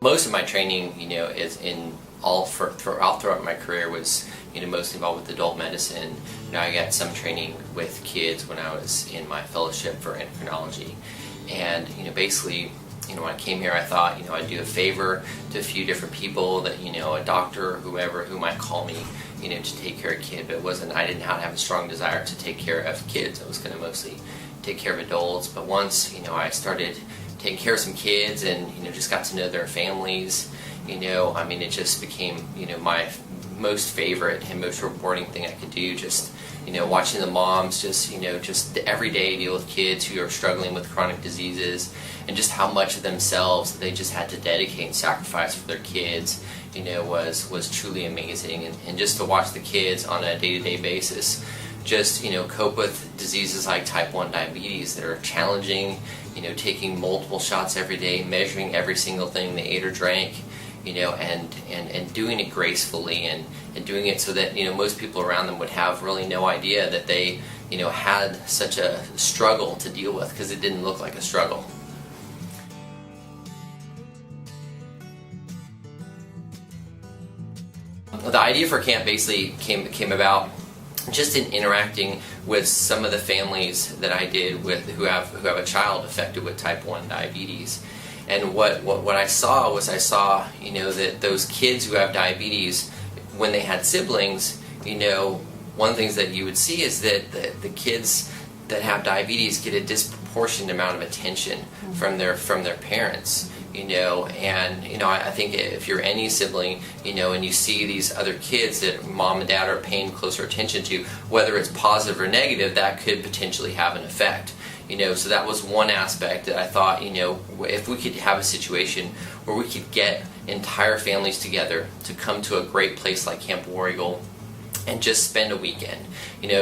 Most of my training, is in all throughout my career was, mostly involved with adult medicine. I got some training with kids when I was in my fellowship for endocrinology, and basically, when I came here, I thought, I'd do a favor to a few different people that, a doctor or whoever who might call me, to take care of a kid, but I didn't have a strong desire to take care of kids. I was going to mostly take care of adults, but once, I started taking care of some kids and, just got to know their families, it just became, my most favorite and most rewarding thing I could do, just, watching the moms just every day deal with kids who are struggling with chronic diseases, and just how much of themselves they just had to dedicate and sacrifice for their kids, was truly amazing. And just to watch the kids on a day-to-day basis just, cope with diseases like type 1 diabetes that are challenging, taking multiple shots every day, measuring every single thing they ate or drank, and doing it gracefully and doing it so that, most people around them would have really no idea that they, had such a struggle to deal with, because it didn't look like a struggle. The idea for camp basically came about just in interacting with some of the families that I did with who have a child affected with type 1 diabetes. And what I saw was that those kids who have diabetes, when they had siblings, one of the things that you would see is that the kids that have diabetes get a disproportionate amount of attention from their parents. I think if you're any sibling, and you see these other kids that mom and dad are paying closer attention to, whether it's positive or negative, that could potentially have an effect. So that was one aspect that I thought, if we could have a situation where we could get entire families together to come to a great place like Camp War Eagle and just spend a weekend,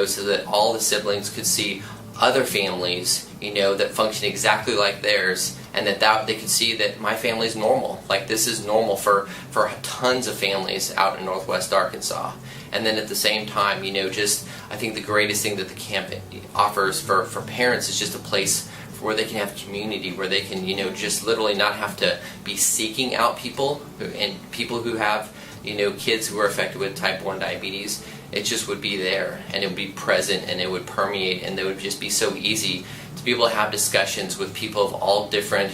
so that all the siblings could see other families, that function exactly like theirs, and that they could see that my family's normal. Like, this is normal for tons of families out in Northwest Arkansas. And then at the same time, I think the greatest thing that the camp offers for parents is just a place where they can have community, where they can, just literally not have to be seeking out people who have, kids who are affected with type 1 diabetes. It just would be there, and it would be present, and it would permeate, and it would just be so easy to be able to have discussions with people of all different,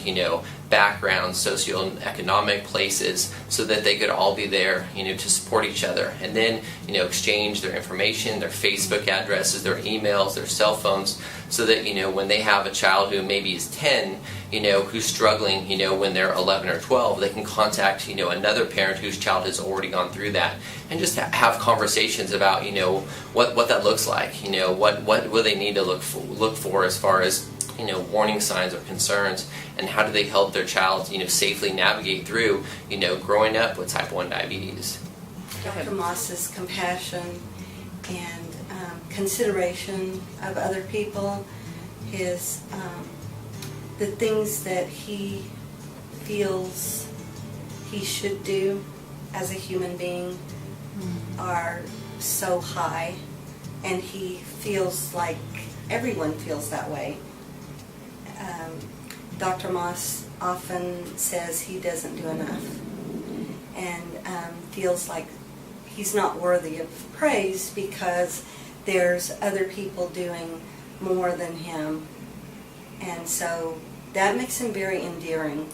backgrounds, socioeconomic places, so that they could all be there, to support each other, and then, exchange their information, their Facebook addresses, their emails, their cell phones, so that, when they have a child who maybe is 10, who's struggling, when they're 11 or 12, they can contact, another parent whose child has already gone through that, and just have conversations about, what that looks like, what will they need to look for as far as, warning signs or concerns, and how do they help their child, safely navigate through, growing up with type 1 diabetes. Dr. Maas's compassion and consideration of other people, his the things that he feels he should do as a human being are so high, and he feels like everyone feels that way. Dr. Maas often says he doesn't do enough, and feels like he's not worthy of praise because there's other people doing more than him, and so that makes him very endearing.